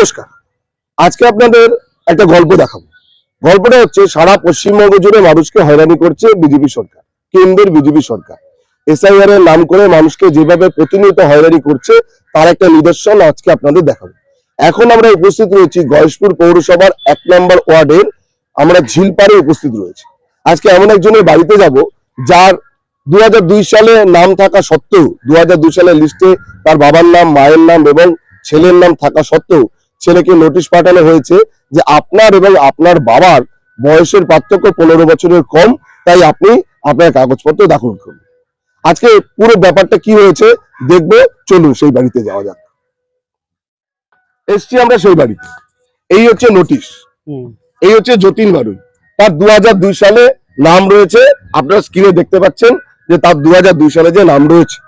নমস্কার। আজকে আপনাদের একটা গল্প দেখাবো। গল্পটা হচ্ছে সারা পশ্চিমবঙ্গ জুড়ে মানুষকে হয়রানি করছে বিজেপি সরকার, কেন্দ্রের বিজেপি সরকার। এসআইআর এর নাম করে মানুষকে যেভাবে প্রতিনিয়ত হয়রানি করছে তার একটা নিদর্শন আজকে আপনাদের দেখাবো। এখন আমরা উপস্থিত রয়েছি গয়েশপুর পৌরসভার 1 নম্বর ওয়ার্ডের আমরা ঝিলপাড়ে উপস্থিত রয়েছি। আজকে এমন একজনের বাড়িতে যাব যার 2002 সালে নাম থাকা সত্ত্বেও 2002 সালের লিস্টে তার বাবার নাম, মায়ের নাম এবং ছেলের নাম থাকা সত্ত্বেও ছেলেকে নোটিশ পাঠানো হয়েছে যে আপনার এবং আপনার বাবার বয়সের পার্থক্য 15 বছরের কম, তাই আপনি আপনার কাগজপত্র দাখিল করুন। আজকে পুরো ব্যাপারটা কি হয়েছে দেখবো, চলুন সেই বাড়িতে যাওয়া যাক। এসছি আমরা সেই বাড়িতে। এই হচ্ছে নোটিশ, এই হচ্ছে যতীন বাড়ুই। তার 2002 সালে নাম রয়েছে, আপনারা স্ক্রিনে দেখতে পাচ্ছেন যে তার 2002 সালে যে নাম রয়েছে।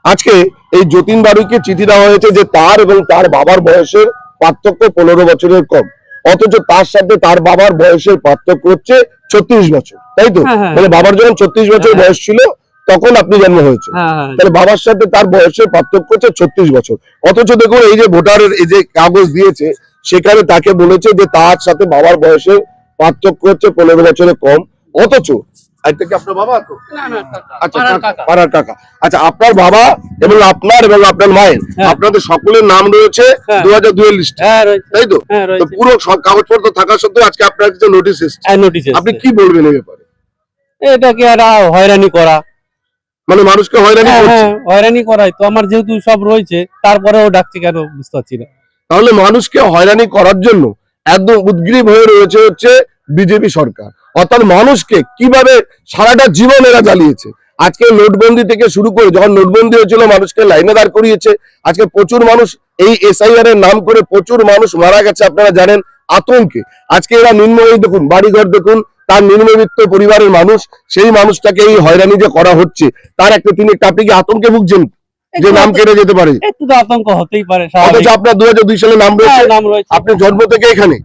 আজকে এই যতীন বাড়ুইকে চিঠি দেওয়া হয়েছে যে তার এবং তার বাবার বয়সের পার্থক্য 15 বছরের কম, অথচ তার সাথে তার বাবার বয়সের পার্থক্য হচ্ছে 36 বছর, তাই তো? মানে বাবার যখন 36 বছর বয়স ছিল তখন আপনি জন্ম হয়েছে, তাহলে বাবার সাথে তার বয়সের পার্থক্য হচ্ছে 36 বছর। অথচ দেখুন এই যে ভোটারের এই যে কাগজ দিয়েছে সেখানে তাকে বলেছে যে তার সাথে বাবার বয়সের পার্থক্য হচ্ছে 15 বছরের কম, অথচ আপনার বাবা তো পাড়ার কাকা। আচ্ছা, আপনার বাবা এবং আপনার মায়ের আপনাদের সকলের নাম রয়েছে 2002 এর লিস্টে, তাই তো? পুরো সব কাগজপত্র থাকা সত্ত্বেও আজকে আপনার কাছে নোটিশ এসেছে। আপনি কি বলবেন এই ব্যাপারে? এটাকে একটা হয়রানি করা, মানে মানুষকে হয়রানি করাই তো। আমার যেহেতু সব রয়েছে তারপরেও ডাকছে কেন বুঝতে পারছি না। তাহলে মানুষকে হয়রানি করার জন্য একদম উদ্গ্রীব হয়ে রয়েছে হচ্ছে বিজেপি সরকার। অর্থাৎ মানুষকে কিভাবে সারাটা জীবন এরা জ্বালিয়েছে। আজকে নোটবন্দি থেকে শুরু করে যখন নোটবন্দি হয়েছিল মানুষকে লাইনে দাঁড় করিয়েছে। আজকে প্রচুর মানুষ এই এসআইআর এর নাম করে প্রচুর মানুষ মারা গেছে, আপনারা জানেন, আতঙ্কে। আজকে এরা নিম্নবিত্ত, দেখুন বাড়িঘর দেখুন, তার নিম্নবিত্ত পরিবারের মানুষ, সেই মানুষটাকে এই হয়রানি যে করা হচ্ছে তার একটা আপনি কি আতঙ্কে ভুগছেন যে নাম কেটে যেতে পারে? একটু তো আতঙ্ক হতেই পারে। অথচ আপনার 2002 সালে নাম রয়েছে, আপনি জন্ম থেকে এখানে।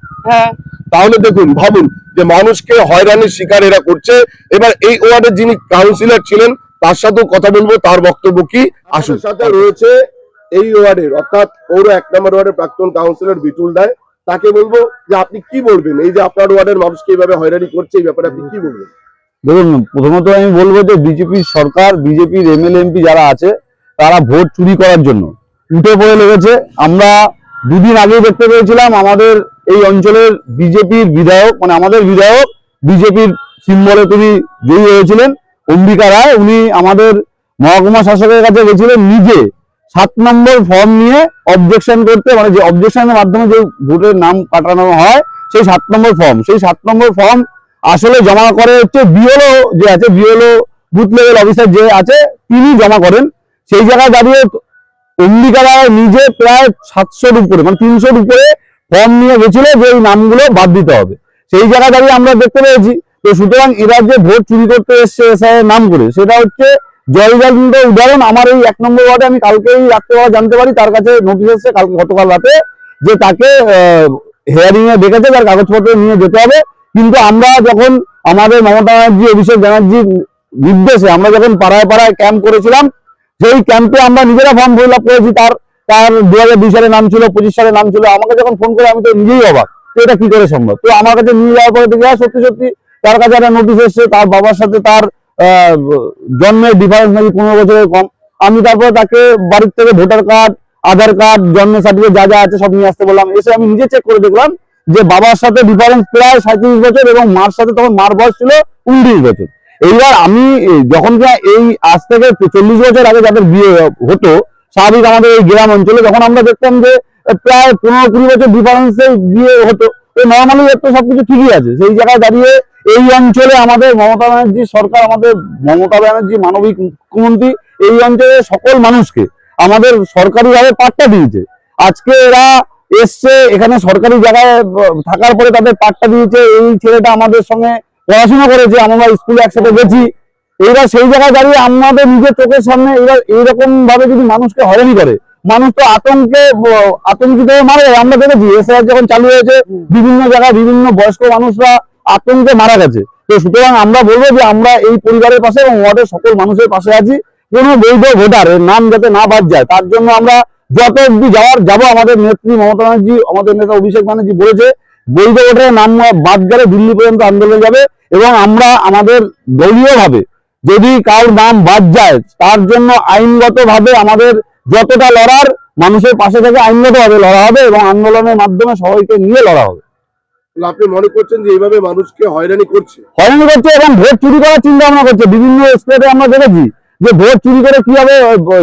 তাহলে দেখুন, ভাবুন যে মানুষকে হয়রানির শিকার এরা করছে। এবার এই ওয়ার্ডের যিনি কাউন্সিলর ছিলেন তার সাথেও কথা বলবো, তার বক্তব্য কি। আসুন, সাথে রয়েছে এই ওয়ার্ডের অর্থাৎ পৌর 1 নম্বর ওয়ার্ডের প্রাক্তন কাউন্সিলর বিটুল রায়। তাকে বলবো যে আপনি কি বলবেন, এই যে আপনার ওয়ার্ডের মানুষকে এইভাবে হয়রানি করছে, এই ব্যাপারে আপনি কি বলবেন? দেখুন, প্রথমত আমি বলবো যে বিজেপির সরকার, বিজেপির এমএলএ এমপি যারা আছে তারা ভোট চুরি করার জন্য উঠে পড়ে লেগেছে। আমরা দুদিন আগে দেখতে পেয়েছিলাম আমাদের এই অঞ্চলের বিজেপির বিধায়ক, মানে আমাদের বিধায়ক বিজেপির সিম্বলে তিনি জয়ী হয়েছিলেন, অম্বিকা রায়। উনি আমাদের মহকুমা শাসকের কাছে গেছিলেন নিজে 7 নম্বর ফর্ম নিয়ে অবজেকশন করতে, মানে যে অবজেকশনের মাধ্যমে যে ভোটের নাম কাটানো হয় সেই 7 নম্বর ফর্ম, সেই 7 নম্বর ফর্ম আসলে জমা করে হচ্ছে বিএলও যে আছে, বিএলও বুথ লেভেল অফিসার যে আছে তিনি জমা করেন। সেই জায়গায় দাঁড়িয়ে অম্বিকা রায় নিজে প্রায় 700-র উপরে, মানে 300-র উপরে ফর্ম নিয়ে গেছিল যে এই নামগুলো বাদ দিতে হবে। সেই জায়গায় দাঁড়িয়ে আমরা দেখতে পেয়েছি। তো সুতরাং এরা যে ভোট চুরি করতে এসছে এসআইয়ের নাম করে, সেটা হচ্ছে জয়জান্ত উদাহরণ। আমার এই 1 নম্বর ওয়ার্ডে আমি কালকেই রাত্রেবেলা জানতে পারি তার কাছে নোটিশ এসছে, গতকাল রাতে, যে তাকে হেয়ারিং এ ডেকেছে, তার কাগজপত্র নিয়ে যেতে হবে। কিন্তু আমরা যখন আমাদের মমতা ব্যানার্জি, অভিষেক ব্যানার্জির নির্দেশে আমরা যখন পাড়ায় পাড়ায় ক্যাম্প করেছিলাম, সেই ক্যাম্পে আমরা নিজেরা ফর্ম ফিল আপ করেছি। তার 2002 সালে নাম ছিল, 25 সালে নাম ছিল। আমাকে যখন ফোন করে আমি তো নিজেই অবাক, এটা কি করে সম্ভব। তো আমার কাছে নিয়ে যাওয়ার পরে দেখি সত্যি সত্যি তার কাছে একটা নোটিশ এসছে, তার বাবার সাথে তার জন্মের ডিফারেন্স নাকি 15 বছরের কম। আমি তারপরে তাকে বাড়ির থেকে ভোটার কার্ড, আধার কার্ড, জন্মের সার্টিফিকেট যা যা আছে সব নিয়ে আসতে বললাম। এসে আমি নিজে চেক করে দেখলাম যে বাবার সাথে ডিফারেন্স প্রায় 37 বছর এবং মার সাথে তখন মার বয়স ছিল 29 বছর। এইবার আমি যখন এই আজ থেকে 40 বছর আগে যাদের বিয়ে হতো স্বাভাবিক আমাদের এই গ্রাম অঞ্চলে, যখন আমরা দেখতাম যে প্রায় 15-20 বছর ডিফারেন্সে বিয়ে হতো, তো নর্মালি একটু সবকিছু ঠিকই আছে। সেই জায়গায় দাঁড়িয়ে এই অঞ্চলে আমাদের মমতা ব্যানার্জি সরকার, আমাদের মমতা ব্যানার্জি মানবিক মুখ্যমন্ত্রী এই অঞ্চলের সকল মানুষকে আমাদের সরকারিভাবে পাট্টা দিয়েছে। আজকে এরা এসছে এখানে সরকারি জায়গায় থাকার পরে তাদের পাট্টা দিয়েছে। এই ছেলেটা আমাদের সঙ্গে পড়াশোনা করেছে, আমরা স্কুলে একসাথে গেছি। এরা সেই জায়গায় দাঁড়িয়ে আমাদের নিজের চোখের সামনে এরা এইরকম ভাবে যদি মানুষকে হয়রানি করে, মানুষ তো আতঙ্কিত হয়ে মারা যায়। আমরা দেখেছি এসআইআর যখন চালু হয়েছে বিভিন্ন জায়গায় বিভিন্ন বয়স্ক মানুষরা আতঙ্কে মারা গেছে। তো সুতরাং আমরা বলবো যে আমরা এই পরিবারের পাশে এবং ওয়ার্ডের সকল মানুষের পাশে আছি। কোনো বৈধ ভোটার এর নাম যাতে না বাদ যায় তার জন্য আমরা যত অব্দি যাবো আমাদের নেত্রী মমতা ব্যানার্জি, আমাদের নেতা অভিষেক ব্যানার্জি বলেছে বৈধ ভোটারের নাম বাদ গেলে দিল্লি পর্যন্ত আন্দোলন যাবে, এবং আমরা আমাদের দলীয় ভাবে যদি কারোর নাম বাদ যায় তার জন্য আইনগত ভাবে আমাদের যতটা লড়ার মানুষের পাশে থেকে আইনগত ভাবে লড়া হবে, এবং আন্দোলনের মাধ্যমে সবাইকে নিয়ে লড়া হবে। তাহলে আপনি মনে করছেন যে এইভাবে মানুষকে হয়রানি করছে? হয়রানি করছে এবং ভোট চুরি করার চিন্তা ভাবনা করছে। বিভিন্ন স্টেটে আমরা দেখেছি যে ভোট চুরি করে কিভাবে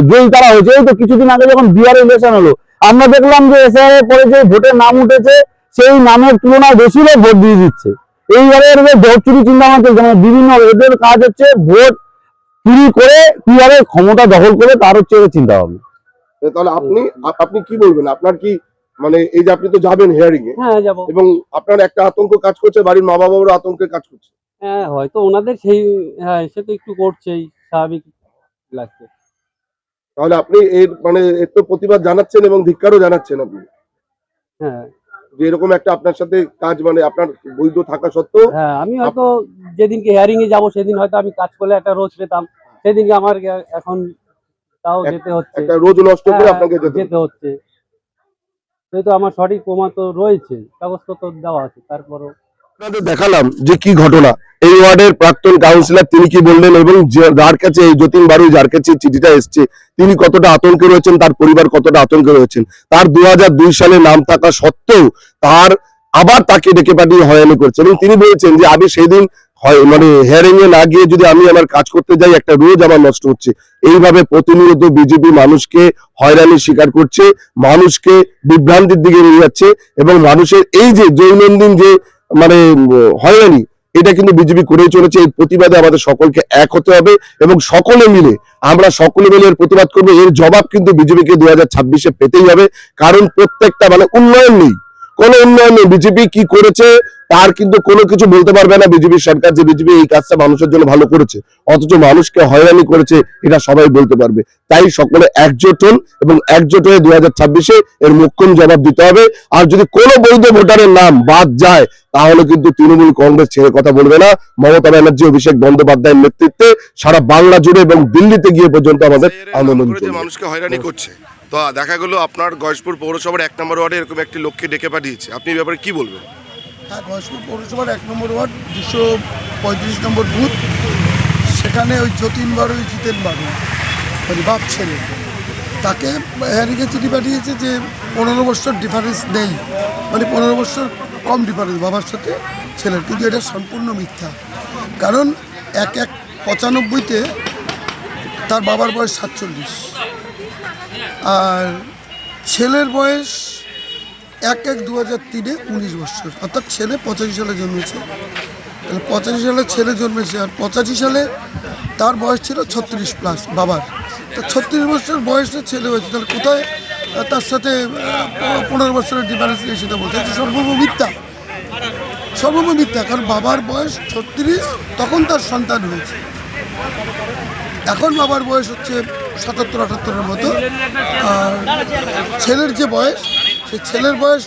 জয়ী তারা হয়েছে। এই তো কিছুদিন আগে যখন বিহারে ইলেকশন হলো, আমরা দেখলাম যে এসআইআর পরে যে ভোটের নাম উঠেছে সেই নামের তুলনায় বেশি লোক ভোট দিয়ে দিচ্ছে। এইভাবে ভোট চুরি চিন্তা ভাবনা চলছে। মানে বিভিন্ন এদের কাজ হচ্ছে ভোট চুরি করে কিভাবে ক্ষমতা দখল করে তার হচ্ছে এদের চিন্তা ভাবনা। তাহলে আপনি কি বলবেন? আপনার কি মানে এই যে আপনি তো যাবেন হিয়ারিং এ, হ্যাঁ যাবো। এবং আপনার একটা আতঙ্ক কাজ করছে, বাড়ির মা বাবারও আতঙ্কের কাজ করছে। হ্যাঁ হয়তো ওনাদের সেই, হ্যাঁ সে তো একটু করছেই, স্বাভাবিক লাগছে। তাহলে আপনি এর তো প্রতিবাদ জানাচ্ছেন এবং ধিক্কারও জানাচ্ছেন আপনি, হ্যাঁ যে এরকম একটা আপনার সাথে কাজ, মানে আপনার বৈধ থাকা সত্ত্বেও। হ্যাঁ আমি হয়তো যেদিনকে হিয়ারিং এ যাবো সেদিন হয়তো আমি কাজ করলে একটা রোজ পেতাম, সেদিনকে আমার এখন তাও যেতে হচ্ছে, একটা রোজ নষ্ট করে হ্যাঁ, আপনাকে যেতে হচ্ছে। যেহেতু আমার সঠিক প্রমাণ তো রয়েছে, কাগজপত্র দেওয়া আছে, তারপরও আপনাদের দেখালাম যে কি ঘটনা। এই ওয়ার্ডের প্রাক্তন কাউন্সিলর তিনি কি বললেন, এবং যার কাছে এই যতীন বারুই যার কাছে চিঠিটা এসছে তিনি কতটা আতঙ্কে রয়েছেন, তার পরিবার কতটা আতঙ্কে রয়েছেন। তার 2002 সালে নাম থাকা সত্ত্বেও তার আবার তাকে ডেকে পাঠিয়ে হয়রানি করছে, এবং তিনি বলেছেন যে আমি সেদিন হিয়ারিং এ না গিয়ে যদি আমি আমার কাজ করতে যাই একটা রোজ আমার নষ্ট হচ্ছে। এইভাবে প্রতিনিয়ত বিজেপি মানুষকে হয়রানির শিকার করছে, মানুষকে বিভ্রান্তির দিকে নিয়ে যাচ্ছে, এবং মানুষের এই যে দৈনন্দিন যে হয়রানি, এটা কিন্তু বিজেপি করেই চলেছে। এই প্রতিবাদে আমাদের সকলকে এক হতে হবে, এবং সকলে মিলে এর প্রতিবাদ করবো। এর জবাব কিন্তু বিজেপিকে 2026-এ পেতেই হবে, কারণ প্রত্যেকটা উন্নয়ন নেই, কোনো উন্নয়ন নেই। বিজেপি কি করেছে তার কিন্তু কোনো কিছু বলতে পারবে না বিজেপি সরকার, যে বিজেপি এই কাজটা মানুষের জন্য ভালো করেছে, অথচ মানুষকে হয়রানি করেছে এটা সবাই বলতে পারবে। তাই সকলে একজোট হন, এবং একজোট হয়ে 2026-এ এর মোক্ষম জবাব দিতে হবে। আর যদি কোনো বৈধ ভোটারের নাম বাদ যায় তাহলে কিন্তু তৃণমূল কংগ্রেস ছেড়ে কথা বলবে না। মমতা ব্যানার্জি, অভিষেক বন্দ্যোপাধ্যায়ের নেতৃত্বে সারা বাংলা জুড়ে এবং দিল্লিতে গিয়ে পর্যন্ত আমাদের আন্দোলন চলবে। মানুষকে হয়রানি করছে, তো দেখা গেল আপনার গয়েশপুর পৌরসভার 1 নম্বর ওয়ার্ডে এরকম একটি লোককে ডেকে পাঠিয়েছে, আপনি এই ব্যাপারে কি বলবেন? হ্যাঁ, গয়েশপুর পৌরসভার 1 নম্বর ওয়ার্ড 235 নম্বর বুথ, সেখানে ওই যতীন বারুই, জিতেন বারুই মানে বাপ ছেলে, তাকে হ্যারিকে চিঠি পাঠিয়েছে যে 15 বছর ডিফারেন্স নেই, মানে 15 বছর কম ডিফারেন্স বাবার সাথে ছেলের। কিন্তু এটা সম্পূর্ণ মিথ্যা, কারণ 1/1/95-তে তার বাবার বয়স 47, আর ছেলের বয়স 1/1/2003-এ 19 বছর, অর্থাৎ ছেলে 85 সালে জন্মেছে। তাহলে 85 সালে ছেলে জন্মেছে, আর 85 সালে তার বয়স ছিল 36+ বাবার। তো 36 বছর বয়সে ছেলে হয়েছে, তাহলে কোথায় তার সাথে 15 বছরের ডিফারেন্স নেই সেটা বলতে হচ্ছে সর্বম মিথ্যা। কারণ বাবার বয়স 36, তখন তার সন্তান হয়েছে। এখন বাবার বয়স হচ্ছে 77-78-এর মতো, আর ছেলের যে বয়স, সেই ছেলের বয়স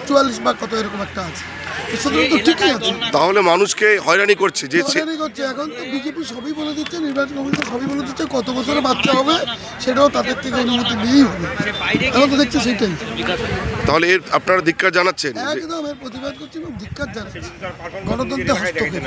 44 বা কত এরকম একটা আছে। সুতরাং তো ঠিকই আছে। তাহলে মানুষকে হয়রানি করছে যে এখন তো বিজেপি সবই বলে দিচ্ছে, নির্বাচন কমিশন সবই বলে দিচ্ছে, কত বছরে বাচ্চা হবে সেটাও তাদের থেকে অনুমতি নিয়েই হবে। এখন তো দেখছি সেইটাই। তাহলে এর আপনারা ধিক্কার জানাচ্ছেন? একদম এর প্রতিবাদ করছি এবং ধিক্কার জানাচ্ছি গণতন্ত্রে হস্তক্ষেপ।